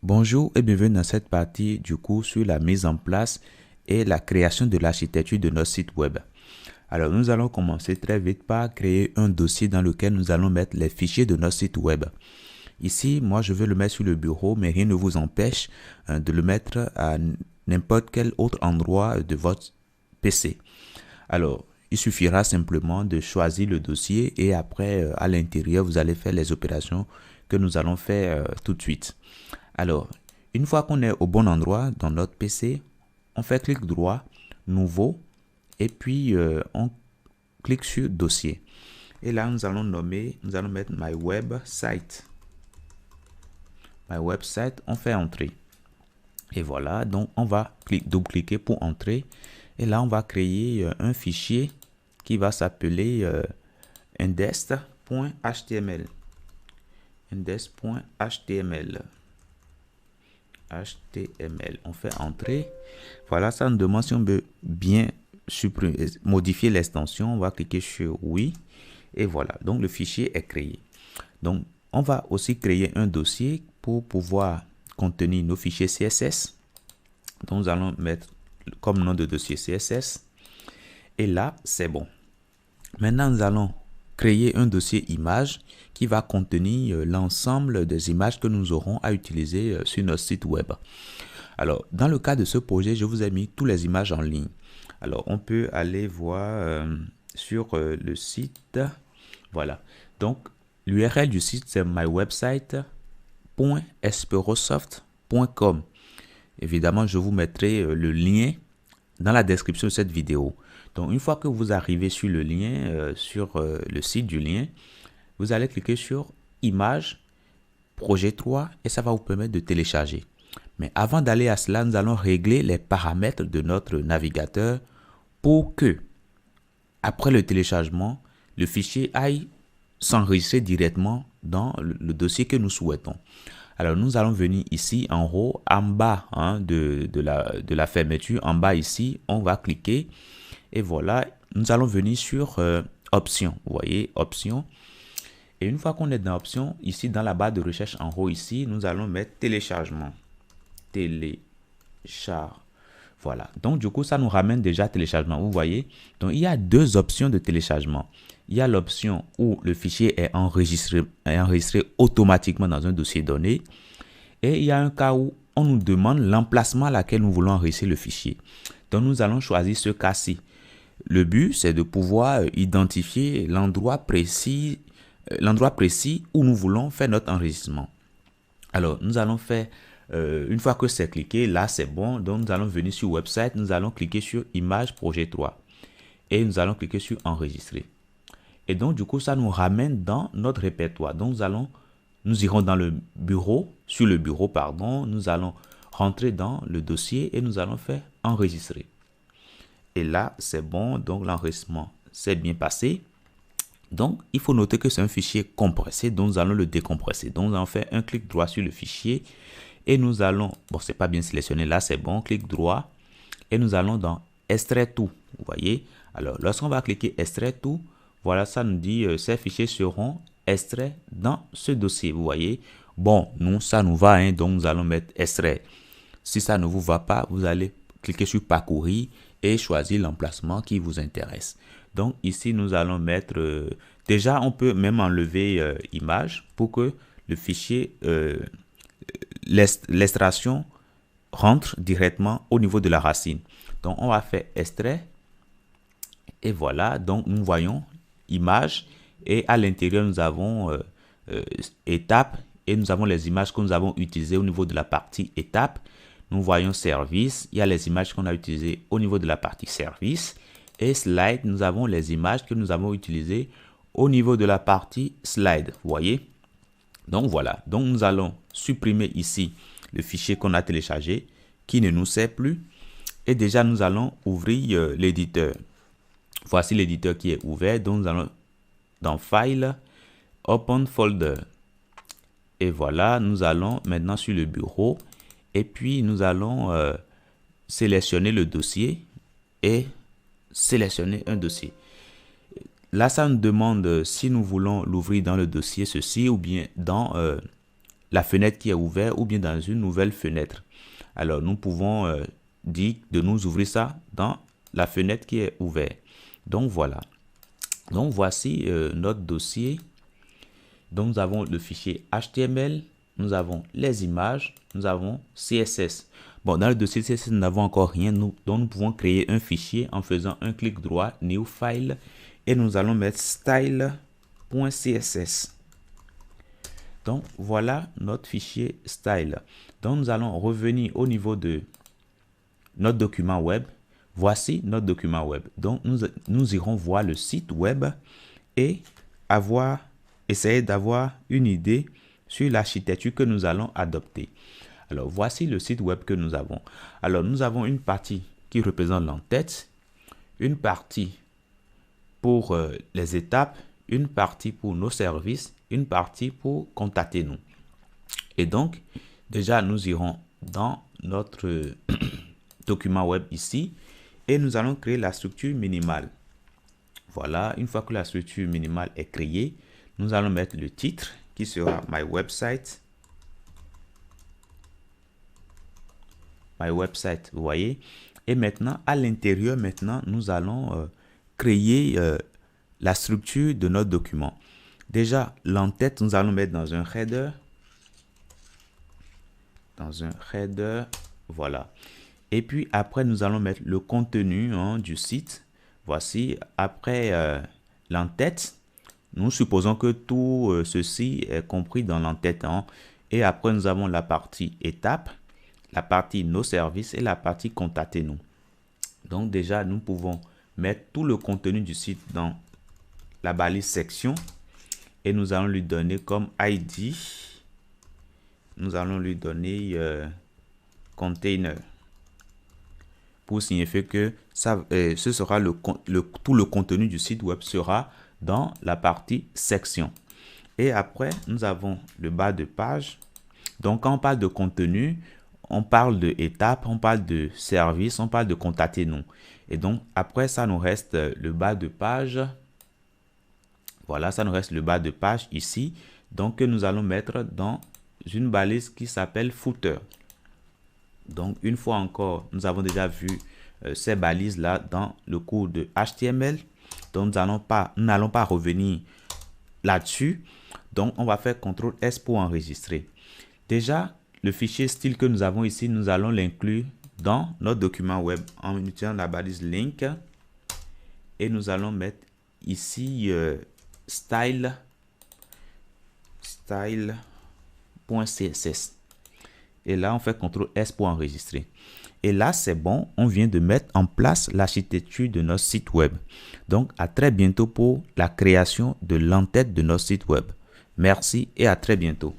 Bonjour et bienvenue dans cette partie du cours sur la mise en place et la création de l'architecture de notre site web. Alors nous allons commencer très vite par créer un dossier dans lequel nous allons mettre les fichiers de notre site web. Ici, moi je veux le mettre sur le bureau, mais rien ne vous empêche de le mettre à n'importe quel autre endroit de votre PC. Alors, il suffira simplement de choisir le dossier et après, à l'intérieur, vous allez faire les opérations que nous allons faire tout de suite. Alors, une fois qu'on est au bon endroit dans notre PC, on fait clic droit, nouveau, et puis on clique sur dossier. Et là, nous allons mettre my website. My website, on fait entrer. Et voilà, donc on va double-cliquer pour entrer. Et là, on va créer un fichier qui va s'appeler index.html. Index.html. HTML. On fait entrer. Voilà, ça nous demande si on veut bien modifier l'extension. On va cliquer sur oui. Et voilà, donc le fichier est créé. Donc, on va aussi créer un dossier pour pouvoir contenir nos fichiers CSS. Donc, nous allons mettre comme nom de dossier CSS. Et là, c'est bon. Maintenant, nous allons créer un dossier image qui va contenir l'ensemble des images que nous aurons à utiliser sur notre site web. Alors, dans le cas de ce projet, je vous ai mis toutes les images en ligne. Alors, on peut aller voir sur le site. Voilà. Donc, l'URL du site, c'est mywebsite.esperosoft.com. Évidemment, je vous mettrai le lien dans la description de cette vidéo. Donc, une fois que vous arrivez sur le lien, sur le site du lien, vous allez cliquer sur Image, Projet 3 et ça va vous permettre de télécharger. Mais avant d'aller à cela, nous allons régler les paramètres de notre navigateur pour que, après le téléchargement, le fichier aille s'enregistrer directement dans le dossier que nous souhaitons. Alors, nous allons venir ici en haut, en bas de la fermeture, en bas ici, on va cliquer et voilà, nous allons venir sur Options. Vous voyez, Options. Et une fois qu'on est dans Options, ici dans la barre de recherche en haut ici, nous allons mettre Téléchargement. Télécharge. Voilà. Donc, du coup, ça nous ramène déjà à téléchargement. Vous voyez? Donc, il y a deux options de téléchargement. Il y a l'option où le fichier est enregistré automatiquement dans un dossier donné. Et il y a un cas où on nous demande l'emplacement à laquelle nous voulons enregistrer le fichier. Donc, nous allons choisir ce cas-ci. Le but, c'est de pouvoir identifier l'endroit précis où nous voulons faire notre enregistrement. Alors, nous allons faire, une fois que c'est cliqué, là c'est bon. Donc, nous allons venir sur Website, nous allons cliquer sur Image Projet 3. Et nous allons cliquer sur Enregistrer. Et donc, du coup, ça nous ramène dans notre répertoire. Donc, nous irons dans le bureau, sur le bureau, pardon. Nous allons rentrer dans le dossier et nous allons faire Enregistrer. Et là, c'est bon. Donc, l'enregistrement s'est bien passé. Donc, il faut noter que c'est un fichier compressé. Donc, nous allons le décompresser. Donc, nous allons faire un clic droit sur le fichier. Et nous allons, bon, c'est pas bien sélectionné. Là, c'est bon. Clic droit. Et nous allons dans Extraire tout. Vous voyez? Alors, lorsqu'on va cliquer Extraire tout, voilà, ça nous dit ces fichiers seront extraits dans ce dossier. Vous voyez? Bon, nous, ça nous va. Donc, nous allons mettre Extrait. Si ça ne vous va pas, vous allez cliquer sur Parcourir et choisir l'emplacement qui vous intéresse. Donc ici, nous allons mettre... déjà, on peut même enlever image pour que le fichier, l'extraction rentre directement au niveau de la racine. Donc, on va faire extrait. Et voilà, donc nous voyons image. Et à l'intérieur, nous avons étape. Et nous avons les images que nous avons utilisées au niveau de la partie étape. Nous voyons service. Il y a les images qu'on a utilisées au niveau de la partie service. Et slide, nous avons les images que nous avons utilisées au niveau de la partie slide. Vous voyez? Donc voilà. Donc nous allons supprimer ici le fichier qu'on a téléchargé qui ne nous sert plus. Et déjà, nous allons ouvrir l'éditeur. Voici l'éditeur qui est ouvert. Donc nous allons dans File, Open Folder. Et voilà, nous allons maintenant sur le bureau. Et puis, nous allons sélectionner le dossier et sélectionner un dossier. Là, ça nous demande si nous voulons l'ouvrir dans le dossier ceci ou bien dans la fenêtre qui est ouverte ou bien dans une nouvelle fenêtre. Alors, nous pouvons dire de nous ouvrir ça dans la fenêtre qui est ouverte. Donc, voilà. Donc, voici notre dossier. Donc, nous avons le fichier HTML, nous avons les images, nous avons CSS. Bon, dans le dossier CSS, nous n'avons encore rien, donc nous pouvons créer un fichier en faisant un clic droit, New File, et nous allons mettre style.css. Donc, voilà notre fichier style. Donc, nous allons revenir au niveau de notre document web. Voici notre document web. Donc, nous irons voir le site web et essayer d'avoir une idée sur l'architecture que nous allons adopter. Alors, voici le site web que nous avons. Alors, nous avons une partie qui représente l'entête, une partie pour les étapes, une partie pour nos services, une partie pour contacter nous. Et donc, déjà, nous irons dans notre document web ici et nous allons créer la structure minimale. Voilà, une fois que la structure minimale est créée, nous allons mettre le titre qui sera My Website. My Website, vous voyez. Et maintenant, à l'intérieur, nous allons créer la structure de notre document. Déjà, l'entête, nous allons mettre dans un header. Voilà. Et puis après, nous allons mettre le contenu du site. Voici, après l'entête, nous supposons que tout ceci est compris dans l'entête. Et après, nous avons la partie étape, la partie nos services et la partie contactez-nous. Donc déjà, nous pouvons mettre tout le contenu du site dans la balise section et nous allons lui donner comme ID. Nous allons lui donner container pour signifier que ça, ce sera tout le contenu du site web sera dans la partie section. Et après, nous avons le bas de page. Donc, quand on parle de contenu, on parle de étapes, on parle de service, on parle de contactez-nous. Et donc, après, ça nous reste le bas de page. Voilà, ça nous reste le bas de page ici. Donc, que nous allons mettre dans une balise qui s'appelle footer. Donc, une fois encore, nous avons déjà vu ces balises-là dans le cours de HTML. Donc, nous n'allons pas revenir là-dessus. Donc, on va faire CTRL S pour enregistrer. Déjà, le fichier style que nous avons ici, nous allons l'inclure dans notre document web en utilisant la balise link. Et nous allons mettre ici style.css. Et là, on fait CTRL S pour enregistrer. Et là, c'est bon, on vient de mettre en place l'architecture de notre site web. Donc, à très bientôt pour la création de l'entête de notre site web. Merci et à très bientôt.